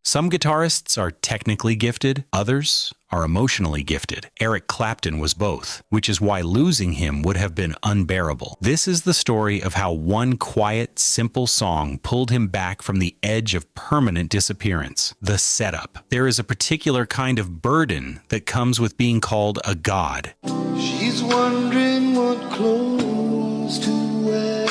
Some guitarists are technically gifted, others are emotionally gifted. Eric Clapton was both, which is why losing him would have been unbearable. This is the story of how one quiet, simple song pulled him back from the edge of permanent disappearance. The setup. There is a particular kind of burden that comes with being called a god. She's wondering what clothes to wear.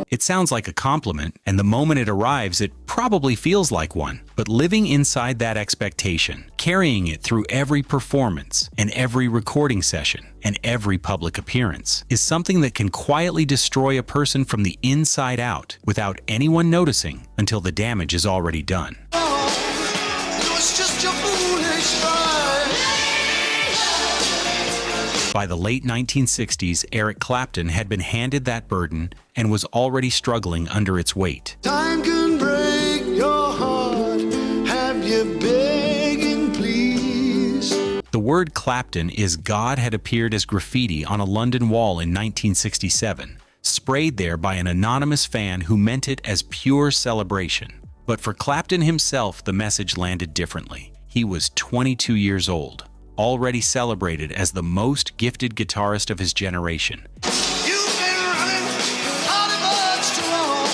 It sounds like a compliment, and the moment it arrives, it probably feels like one. But living inside that expectation, carrying it through every performance and every recording session and every public appearance, is something that can quietly destroy a person from the inside out without anyone noticing until the damage is already done. It was just your foolish pride. By the late 1960s, Eric Clapton had been handed that burden and was already struggling under its weight. Time can break your heart. Have you begging, please? The word Clapton is God had appeared as graffiti on a London wall in 1967, sprayed there by an anonymous fan who meant it as pure celebration. But for Clapton himself, the message landed differently. He was 22 years old, already celebrated as the most gifted guitarist of his generation. You've been running out of much too long.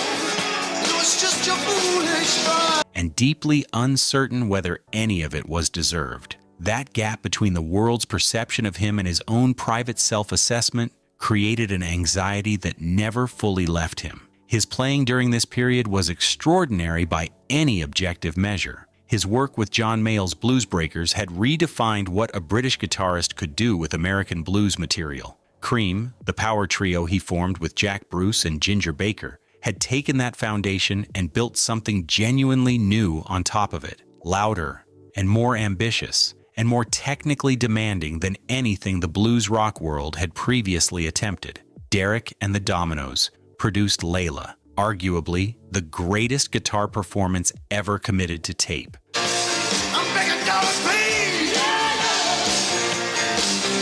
It was just your foolish pride. And deeply uncertain whether any of it was deserved. That gap between the world's perception of him and his own private self-assessment created an anxiety that never fully left him. His playing during this period was extraordinary by any objective measure. His work with John Mayall's Blues Breakers had redefined what a British guitarist could do with American blues material. Cream, the power trio he formed with Jack Bruce and Ginger Baker, had taken that foundation and built something genuinely new on top of it, louder and more ambitious and more technically demanding than anything the blues rock world had previously attempted. Derek and the Dominoes produced Layla, arguably the greatest guitar performance ever committed to tape. I'm begging dollars, please.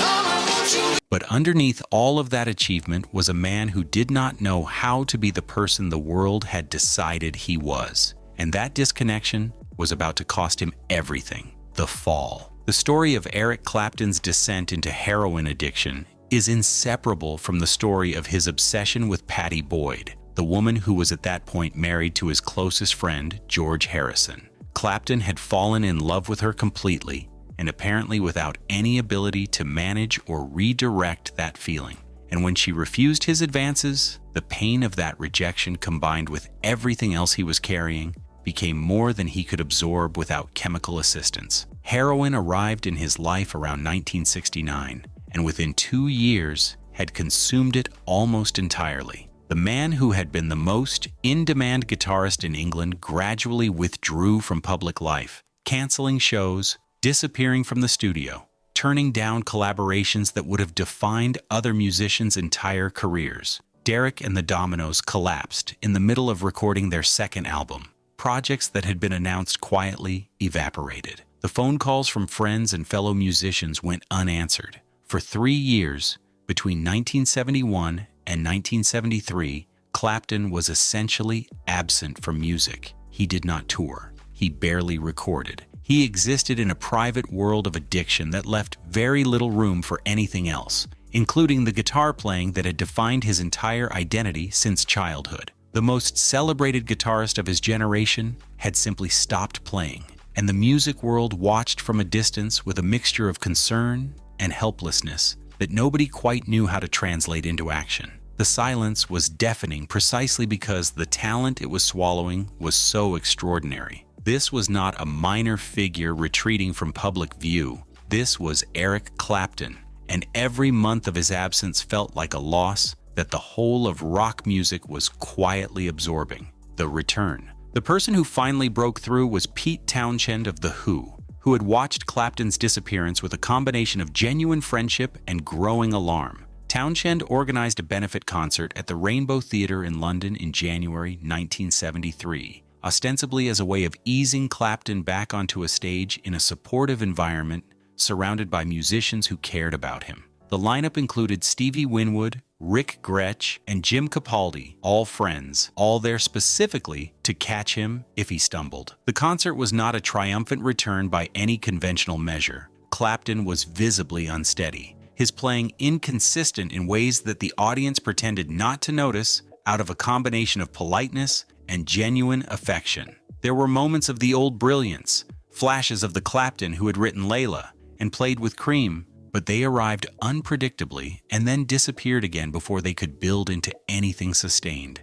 I want you. But underneath all of that achievement was a man who did not know how to be the person the world had decided he was. And that disconnection was about to cost him everything: the fall. The story of Eric Clapton's descent into heroin addiction is inseparable from the story of his obsession with Pattie Boyd, the woman who was at that point married to his closest friend, George Harrison. Clapton had fallen in love with her completely, and apparently without any ability to manage or redirect that feeling. And when she refused his advances, the pain of that rejection combined with everything else he was carrying became more than he could absorb without chemical assistance. Heroin arrived in his life around 1969, and within 2 years had consumed it almost entirely. The man who had been the most in-demand guitarist in England gradually withdrew from public life, canceling shows, disappearing from the studio, turning down collaborations that would have defined other musicians' entire careers. Derek and the Dominoes collapsed in the middle of recording their second album. Projects that had been announced quietly evaporated. The phone calls from friends and fellow musicians went unanswered. For 3 years, between 1971 and 1973, Clapton was essentially absent from music. He did not tour. He barely recorded. He existed in a private world of addiction that left very little room for anything else, including the guitar playing that had defined his entire identity since childhood. The most celebrated guitarist of his generation had simply stopped playing, and the music world watched from a distance with a mixture of concern and helplessness that nobody quite knew how to translate into action. The silence was deafening precisely because the talent it was swallowing was so extraordinary. This was not a minor figure retreating from public view. This was Eric Clapton, and every month of his absence felt like a loss that the whole of rock music was quietly absorbing. The return. The person who finally broke through was Pete Townshend of The Who, who had watched Clapton's disappearance with a combination of genuine friendship and growing alarm. Townshend organized a benefit concert at the Rainbow Theatre in London in January 1973, ostensibly as a way of easing Clapton back onto a stage in a supportive environment surrounded by musicians who cared about him. The lineup included Stevie Winwood, Rick Gretsch, and Jim Capaldi, all friends, all there specifically to catch him if he stumbled. The concert was not a triumphant return by any conventional measure. Clapton was visibly unsteady, his playing inconsistent in ways that the audience pretended not to notice out of a combination of politeness and genuine affection. There were moments of the old brilliance, flashes of the Clapton who had written Layla and played with Cream, but they arrived unpredictably and then disappeared again before they could build into anything sustained.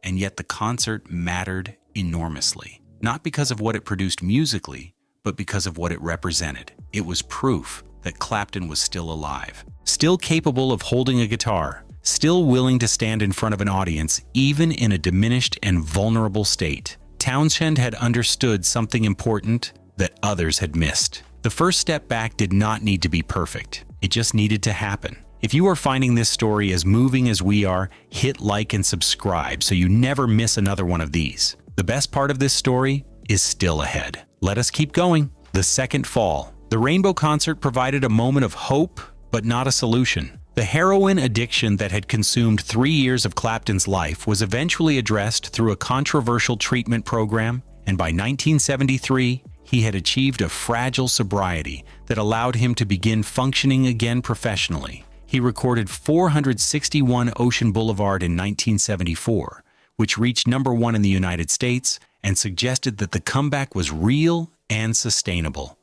And yet the concert mattered enormously, not because of what it produced musically, but because of what it represented. It was proof that Clapton was still alive, still capable of holding a guitar, still willing to stand in front of an audience, even in a diminished and vulnerable state. Townshend had understood something important that others had missed. The first step back did not need to be perfect. It just needed to happen. If you are finding this story as moving as we are, hit like and subscribe so you never miss another one of these. The best part of this story is still ahead. Let us keep going. The Second Fall. The Rainbow Concert provided a moment of hope, but not a solution. The heroin addiction that had consumed 3 years of Clapton's life was eventually addressed through a controversial treatment program, and by 1973, he had achieved a fragile sobriety that allowed him to begin functioning again professionally. He recorded 461 Ocean Boulevard in 1974, which reached #1 in the United States and suggested that the comeback was real and sustainable.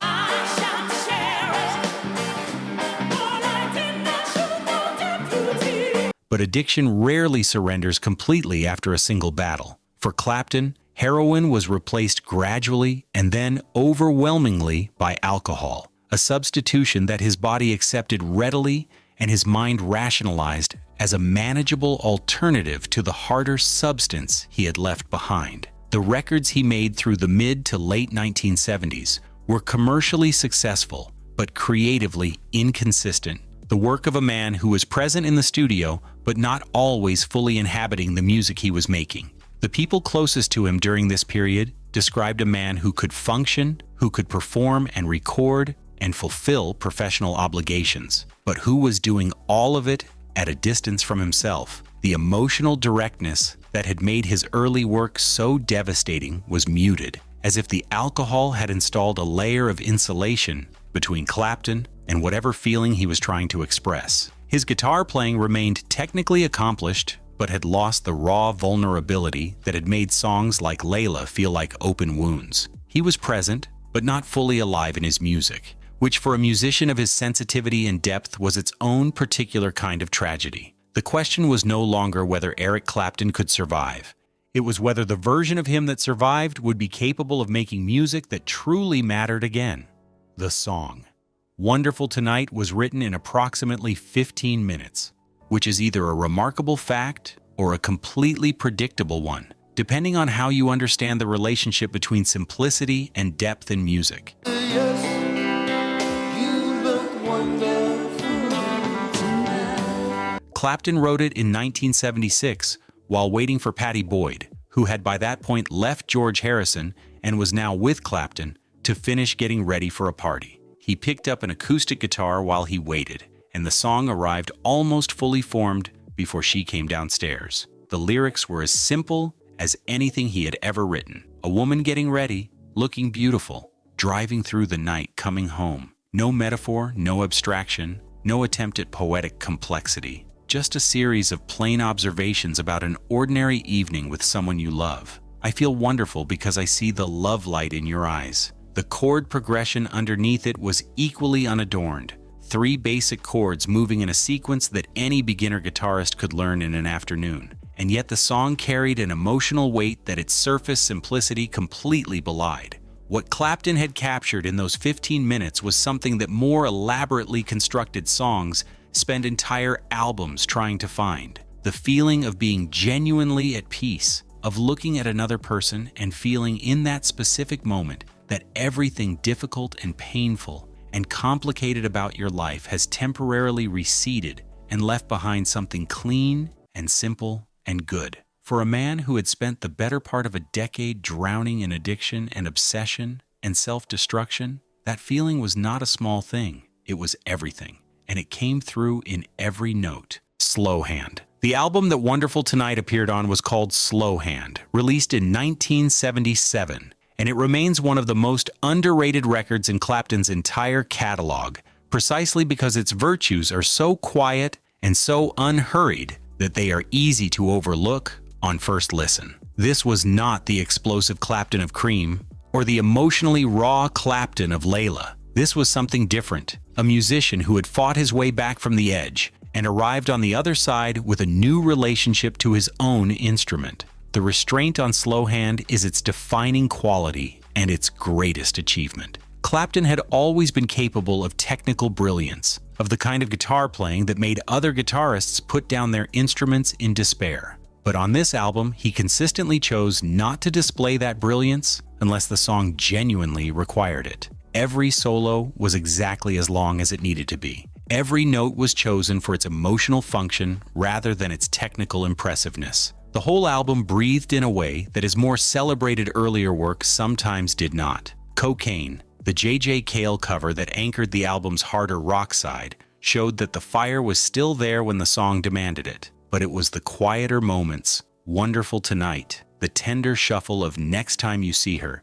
But addiction rarely surrenders completely after a single battle. For Clapton, heroin was replaced gradually and then overwhelmingly by alcohol, a substitution that his body accepted readily and his mind rationalized as a manageable alternative to the harder substance he had left behind. The records he made through the mid to late 1970s were commercially successful, but creatively inconsistent. The work of a man who was present in the studio, but not always fully inhabiting the music he was making. The people closest to him during this period described a man who could function, who could perform and record and fulfill professional obligations, but who was doing all of it at a distance from himself. The emotional directness that had made his early work so devastating was muted, as if the alcohol had installed a layer of insulation between Clapton and whatever feeling he was trying to express. His guitar playing remained technically accomplished, but had lost the raw vulnerability that had made songs like Layla feel like open wounds. He was present, but not fully alive in his music, which for a musician of his sensitivity and depth was its own particular kind of tragedy. The question was no longer whether Eric Clapton could survive. It was whether the version of him that survived would be capable of making music that truly mattered again. The song Wonderful Tonight was written in approximately 15 minutes, which is either a remarkable fact or a completely predictable one, depending on how you understand the relationship between simplicity and depth in music. Yes, you look wonderful tonight. Clapton wrote it in 1976 while waiting for Pattie Boyd, who had by that point left George Harrison and was now with Clapton, to finish getting ready for a party. He picked up an acoustic guitar while he waited, and the song arrived almost fully formed before she came downstairs. The lyrics were as simple as anything he had ever written. A woman getting ready, looking beautiful, driving through the night, coming home. No metaphor, no abstraction, no attempt at poetic complexity. Just a series of plain observations about an ordinary evening with someone you love. I feel wonderful because I see the love light in your eyes. The chord progression underneath it was equally unadorned. 3 basic chords moving in a sequence that any beginner guitarist could learn in an afternoon. And yet the song carried an emotional weight that its surface simplicity completely belied. What Clapton had captured in those 15 minutes was something that more elaborately constructed songs spend entire albums trying to find. The feeling of being genuinely at peace, of looking at another person and feeling in that specific moment that everything difficult and painful and complicated about your life has temporarily receded and left behind something clean and simple and good. For a man who had spent the better part of a decade drowning in addiction and obsession and self-destruction, that feeling was not a small thing. It was everything, and it came through in every note. Slow Hand. The album that Wonderful Tonight appeared on was called Slow Hand, released in 1977, and it remains one of the most underrated records in Clapton's entire catalog, precisely because its virtues are so quiet and so unhurried that they are easy to overlook on first listen. This was not the explosive Clapton of Cream or the emotionally raw Clapton of Layla. This was something different, a musician who had fought his way back from the edge and arrived on the other side with a new relationship to his own instrument. The restraint on Slow Hand is its defining quality and its greatest achievement. Clapton had always been capable of technical brilliance, of the kind of guitar playing that made other guitarists put down their instruments in despair. But on this album, he consistently chose not to display that brilliance unless the song genuinely required it. Every solo was exactly as long as it needed to be. Every note was chosen for its emotional function rather than its technical impressiveness. The whole album breathed in a way that his more celebrated earlier work sometimes did not. Cocaine, the J.J. Cale cover that anchored the album's harder rock side, showed that the fire was still there when the song demanded it. But it was the quieter moments, Wonderful Tonight, the tender shuffle of Next Time You See Her,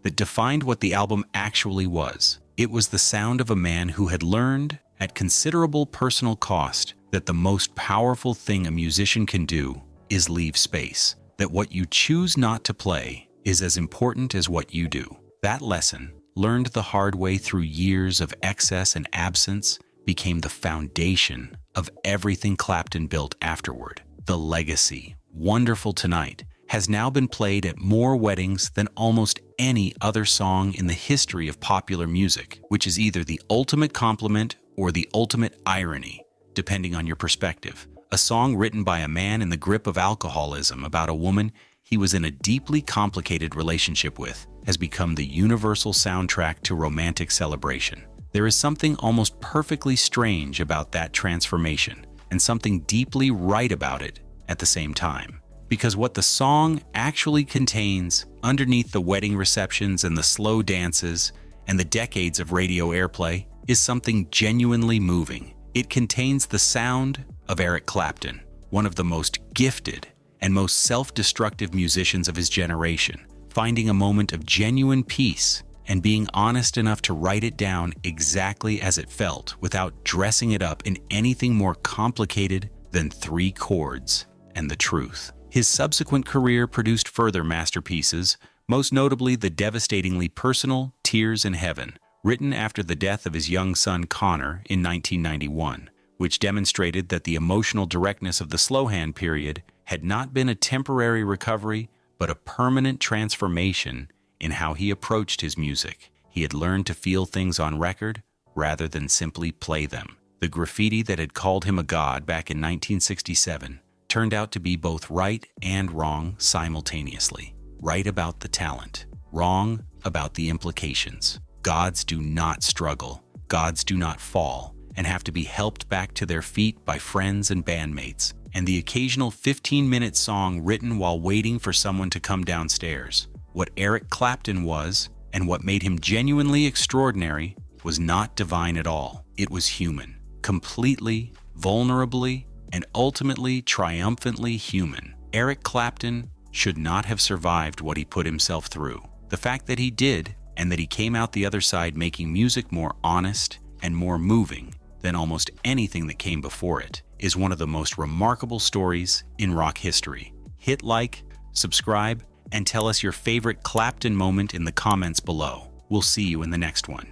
that defined what the album actually was. It was the sound of a man who had learned, at considerable personal cost, that the most powerful thing a musician can do is leave space, that what you choose not to play is as important as what you do. That lesson, learned the hard way through years of excess and absence, became the foundation of everything Clapton built afterward. The legacy, Wonderful Tonight, has now been played at more weddings than almost any other song in the history of popular music, which is either the ultimate compliment or the ultimate irony, depending on your perspective. A song written by a man in the grip of alcoholism about a woman he was in a deeply complicated relationship with has become the universal soundtrack to romantic celebration. There is something almost perfectly strange about that transformation, and something deeply right about it at the same time. Because what the song actually contains, underneath the wedding receptions and the slow dances and the decades of radio airplay, is something genuinely moving. It contains the sound of Eric Clapton, one of the most gifted and most self-destructive musicians of his generation, finding a moment of genuine peace and being honest enough to write it down exactly as it felt without dressing it up in anything more complicated than 3 chords and the truth. His subsequent career produced further masterpieces, most notably the devastatingly personal Tears in Heaven, written after the death of his young son Connor in 1991, which demonstrated that the emotional directness of the Slow Hand period had not been a temporary recovery, but a permanent transformation in how he approached his music. He had learned to feel things on record rather than simply play them. The graffiti that had called him a god back in 1967 turned out to be both right and wrong simultaneously. Right about the talent, wrong about the implications. Gods do not struggle, gods do not fall, and have to be helped back to their feet by friends and bandmates. And the occasional 15-minute song written while waiting for someone to come downstairs. What Eric Clapton was, and what made him genuinely extraordinary, was not divine at all. It was human. Completely, vulnerably, and ultimately triumphantly human. Eric Clapton should not have survived what he put himself through. The fact that he did, and that he came out the other side making music more honest and more moving than almost anything that came before it, is one of the most remarkable stories in rock history. Hit like, subscribe, and tell us your favorite Clapton moment in the comments below. We'll see you in the next one.